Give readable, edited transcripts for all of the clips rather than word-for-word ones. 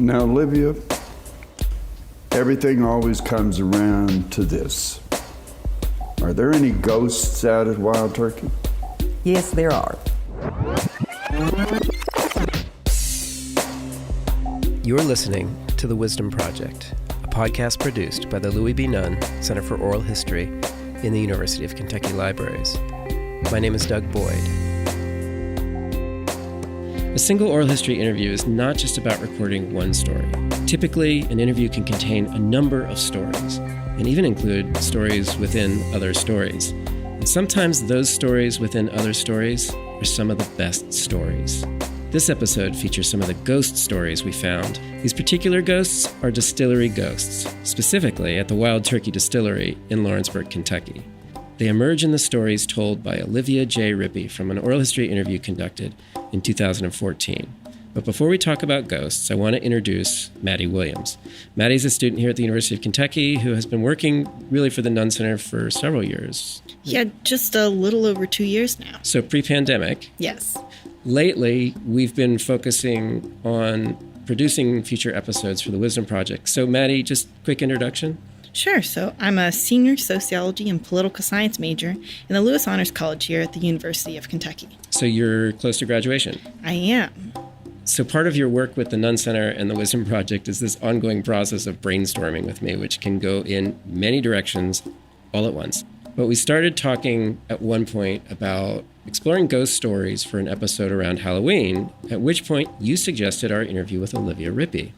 Now, Olivia, everything always comes around to this. Are there any ghosts out at Wild Turkey? Yes, there are. You're listening to The Wisdom Project, a podcast produced by the Louis B. Nunn Center for Oral History in the University of Kentucky Libraries. My name is Doug Boyd. A single oral history interview is not just about recording one story. Typically, an interview can contain a number of stories, and even include stories within other stories. And sometimes those stories within other stories are some of the best stories. This episode features some of the ghost stories we found. These particular ghosts are distillery ghosts, specifically at the Wild Turkey Distillery in Lawrenceburg, Kentucky. They emerge in the stories told by Olivia J. Ripy from an oral history interview conducted in 2014. But before we talk about ghosts, I want to introduce Maddy Williams. Maddy's a student here at the University of Kentucky who has been working really for the Nunn Center for several years. Yeah, just a little over 2 years now. So pre-pandemic. Yes. Lately, we've been focusing on producing future episodes for the Wisdom Project. So Maddy, just quick introduction. Sure. So I'm a senior sociology and political science major in the Lewis Honors College here at the University of Kentucky. So you're close to graduation. I am. So part of your work with the Nunn Center and the Wisdom Project is this ongoing process of brainstorming with me, which can go in many directions all at once. But we started talking at one point about exploring ghost stories for an episode around Halloween, at which point you suggested our interview with Olivia Ripy.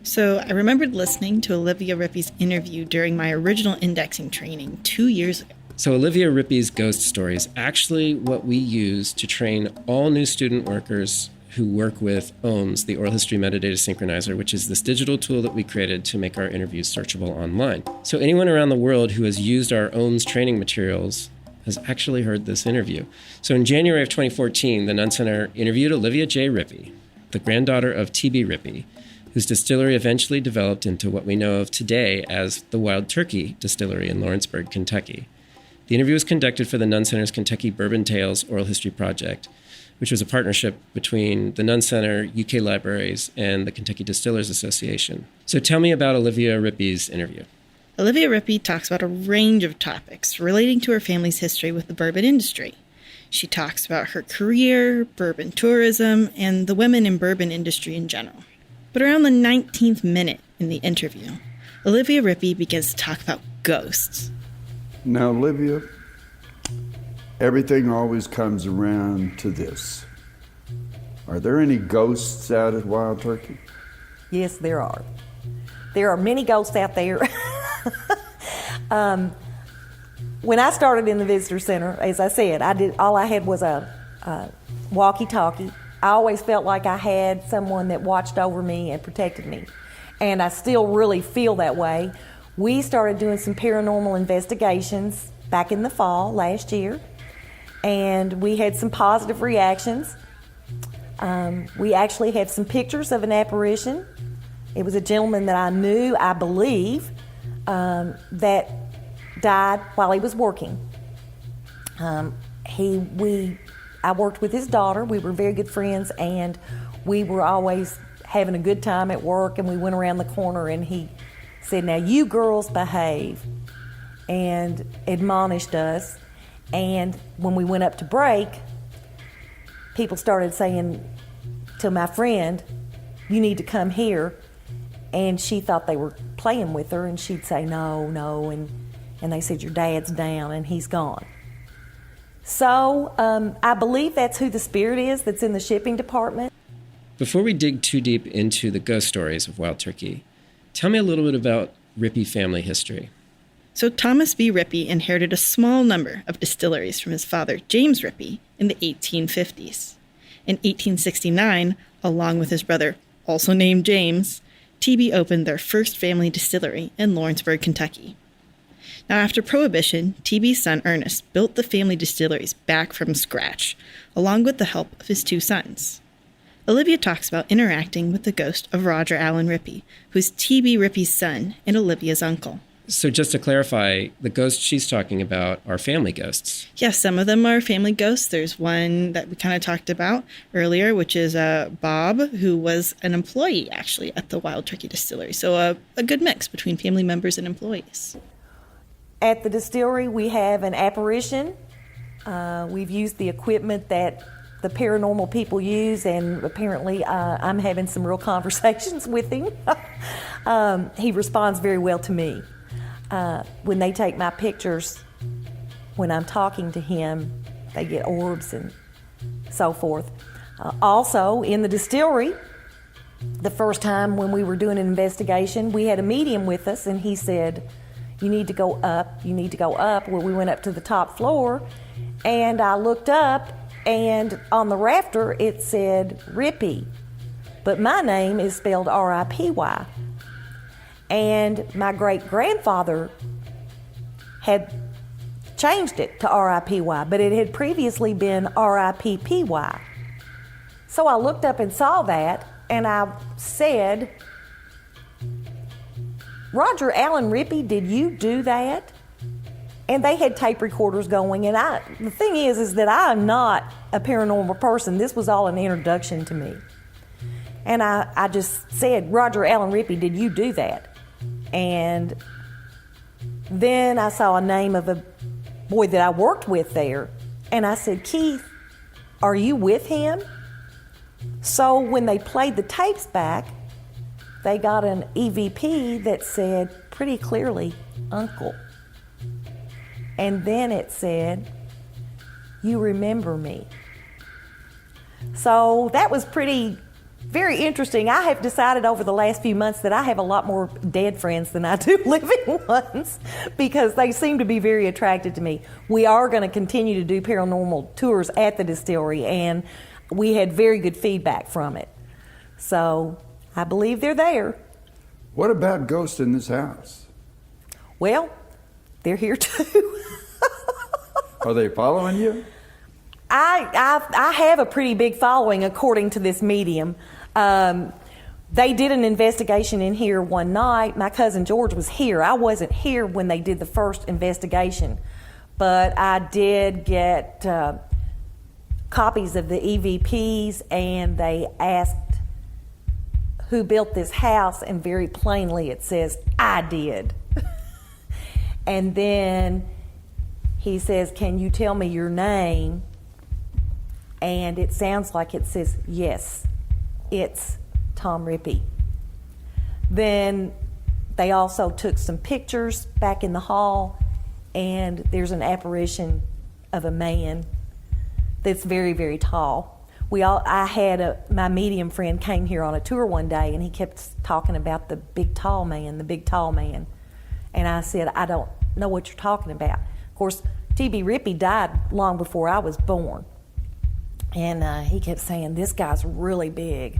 So I remembered listening to Olivia Ripy's interview during my original indexing training 2 years ago. So Olivia Ripy's ghost story is actually what we use to train all new student workers who work with OHMS, the Oral History Metadata Synchronizer, which is this digital tool that we created to make our interviews searchable online. So anyone around the world who has used our OHMS training materials has actually heard this interview. So in January of 2014, the Nunn Center interviewed Olivia J. Ripy, the granddaughter of T.B. Ripy, whose distillery eventually developed into what we know of today as the Wild Turkey Distillery in Lawrenceburg, Kentucky. The interview was conducted for the Nunn Center's Kentucky Bourbon Tales Oral History Project, which was a partnership between the Nunn Center, UK Libraries, and the Kentucky Distillers Association. So tell me about Olivia Ripy's interview. Olivia Ripy talks about a range of topics relating to her family's history with the bourbon industry. She talks about her career, bourbon tourism, and the women in bourbon industry in general. But around the 19th minute in the interview, Olivia Ripy begins to talk about ghosts. Now, Olivia, everything always comes around to this. Are there any ghosts out at Wild Turkey? Yes, there are. There are many ghosts out there. When I started in the visitor center, as I said, all I had was a walkie-talkie. I always felt like I had someone that watched over me and protected me. And I still really feel that way. We started doing some paranormal investigations back in the fall last year, and we had some positive reactions. We actually had some pictures of an apparition. It was a gentleman that I knew, I believe, that died while he was working. I worked with his daughter. We were very good friends, and we were always having a good time at work, and we went around the corner, and he said, "Now you girls behave," and admonished us. And when we went up to break, people started saying to my friend, "You need to come here." And she thought they were playing with her, and she'd say, no, and they said, "Your dad's down and he's gone." So I believe that's who the spirit is that's in the shipping department. Before we dig too deep into the ghost stories of Wild Turkey, tell me a little bit about Ripy family history. So Thomas B. Ripy inherited a small number of distilleries from his father, James Ripy, in the 1850s. In 1869, along with his brother, also named James, TB opened their first family distillery in Lawrenceburg, Kentucky. Now, after Prohibition, TB's son Ernest built the family distilleries back from scratch, along with the help of his two sons. Olivia talks about interacting with the ghost of Roger Allen Ripy, who's TB Ripy's son and Olivia's uncle. So just to clarify, the ghosts she's talking about are family ghosts. Yes, some of them are family ghosts. There's one that we kind of talked about earlier, which is Bob, who was an employee, actually, at the Wild Turkey Distillery. So a good mix between family members and employees. At the distillery, we have an apparition. We've used the equipment that the paranormal people use, and apparently I'm having some real conversations with him. He responds very well to me. When they take my pictures, when I'm talking to him, they get orbs and so forth. Also, in the distillery, the first time when we were doing an investigation, we had a medium with us, and he said, "You need to go up, you need to go up." Well, we went up to the top floor, and I looked up, and on the rafter it said Ripy, but my name is spelled R-I-P-Y. And my great-grandfather had changed it to R-I-P-Y, but it had previously been R-I-P-P-Y. So I looked up and saw that, and I said, "Roger Allen Ripy, did you do that?" And they had tape recorders going, and the thing is that I'm not a paranormal person. This was all an introduction to me. And I just said, "Roger Allen Ripy, did you do that?" And then I saw a name of a boy that I worked with there, and I said, "Keith, are you with him?" So when they played the tapes back, they got an EVP that said pretty clearly, "Uncle." And then it said, "You remember me." So that was very interesting. I have decided over the last few months that I have a lot more dead friends than I do living ones, because they seem to be very attracted to me. We are going to continue to do paranormal tours at the distillery, and we had very good feedback from it. So I believe they're there. What about ghosts in this house? Well, they're here too. Are they following you? I have a pretty big following, according to this medium. They did an investigation in here one night. My cousin George was here. I wasn't here when they did the first investigation, but I did get copies of the EVPs, and they asked who built this house, and very plainly it says, "I did." And then he says, "Can you tell me your name?" And it sounds like it says, "Yes, it's Tom Ripy." Then they also took some pictures back in the hall, and there's an apparition of a man that's very, very tall. I had my medium friend came here on a tour one day, and he kept talking about the big tall man. And I said, "I don't know what you're talking about." Of course, T.B. Ripy died long before I was born. And he kept saying, "This guy's really big."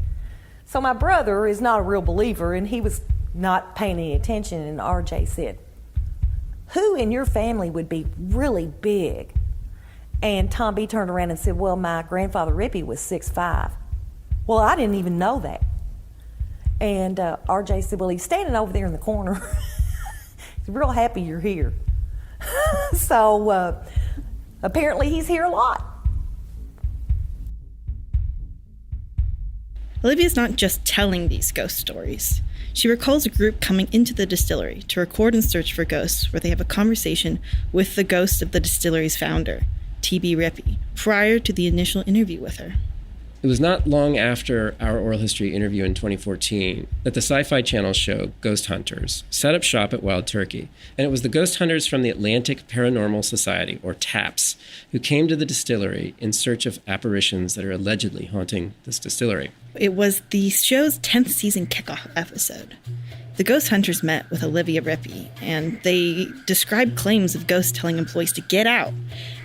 So my brother is not a real believer, and he was not paying any attention. And RJ said, "Who in your family would be really big?" And Tom B turned around and said, "Well, my grandfather Ripy was 6'5". Well, I didn't even know that. And RJ said, "Well, he's standing over there in the corner." He's real happy you're here. So apparently he's here a lot. Olivia's not just telling these ghost stories. She recalls a group coming into the distillery to record and search for ghosts, where they have a conversation with the ghost of the distillery's founder, T.B. Ripy, prior to the initial interview with her. It was not long after our oral history interview in 2014 that the Sci-Fi Channel show Ghost Hunters set up shop at Wild Turkey, and it was the ghost hunters from the Atlantic Paranormal Society, or TAPS, who came to the distillery in search of apparitions that are allegedly haunting this distillery. It was the show's 10th season kickoff episode. The ghost hunters met with Olivia Ripy, and they described claims of ghosts telling employees to get out,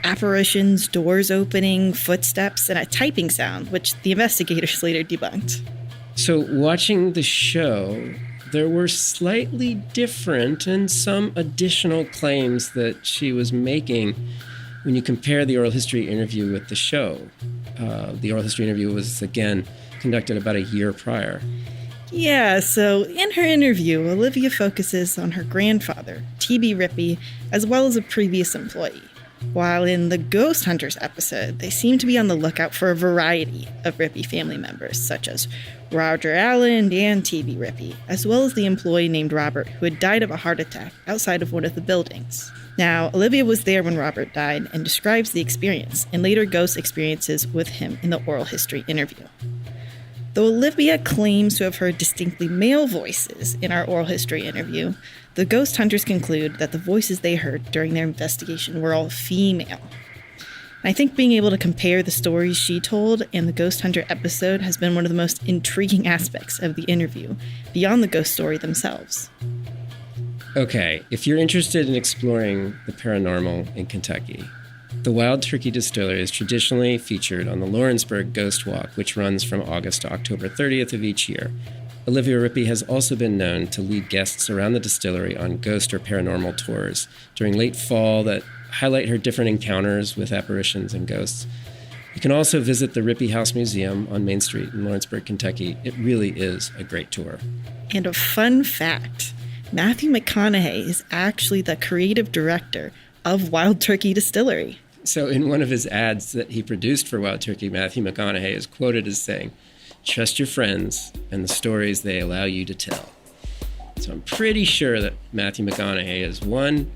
apparitions, doors opening, footsteps, and a typing sound, which the investigators later debunked. So watching the show, there were slightly different and some additional claims that she was making when you compare the oral history interview with the show. The oral history interview was, again, conducted about a year prior. Yeah, so in her interview, Olivia focuses on her grandfather, T.B. Ripy, as well as a previous employee. While in the Ghost Hunters episode, they seem to be on the lookout for a variety of Ripy family members, such as Roger Allen and T.B. Ripy, as well as the employee named Robert, who had died of a heart attack outside of one of the buildings. Now, Olivia was there when Robert died and describes the experience and later ghost experiences with him in the oral history interview. Though Olivia claims to have heard distinctly male voices in our oral history interview, the ghost hunters conclude that the voices they heard during their investigation were all female. And I think being able to compare the stories she told and the ghost hunter episode has been one of the most intriguing aspects of the interview, beyond the ghost story themselves. Okay, if you're interested in exploring the paranormal in Kentucky, the Wild Turkey Distillery is traditionally featured on the Lawrenceburg Ghost Walk, which runs from August to October 30th of each year. Olivia Ripy has also been known to lead guests around the distillery on ghost or paranormal tours during late fall that highlight her different encounters with apparitions and ghosts. You can also visit the Ripy House Museum on Main Street in Lawrenceburg, Kentucky. It really is a great tour. And a fun fact, Matthew McConaughey is actually the creative director of Wild Turkey Distillery. So in one of his ads that he produced for Wild Turkey, Matthew McConaughey is quoted as saying, "Trust your friends and the stories they allow you to tell." So I'm pretty sure that Matthew McConaughey is, one,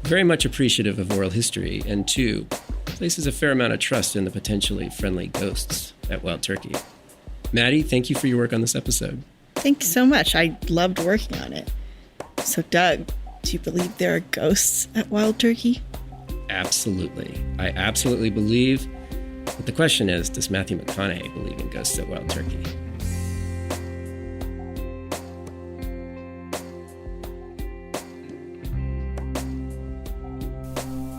very much appreciative of oral history, and two, places a fair amount of trust in the potentially friendly ghosts at Wild Turkey. Maddy, thank you for your work on this episode. Thank you so much. I loved working on it. So Doug, do you believe there are ghosts at Wild Turkey? Absolutely. I absolutely believe. But the question is, does Matthew McConaughey believe in ghosts at Wild Turkey?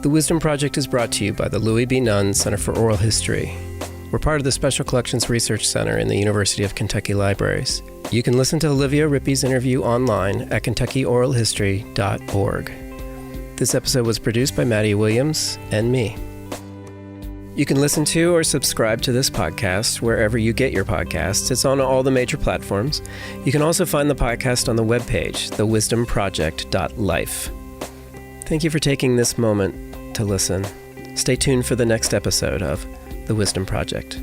The Wisdom Project is brought to you by the Louis B. Nunn Center for Oral History. We're part of the Special Collections Research Center in the University of Kentucky Libraries. You can listen to Olivia Rippy's interview online at KentuckyOralHistory.org. This episode was produced by Maddy Williams and me. You can listen to or subscribe to this podcast wherever you get your podcasts. It's on all the major platforms. You can also find the podcast on the webpage, thewisdomproject.life. Thank you for taking this moment to listen. Stay tuned for the next episode of The Wisdom Project.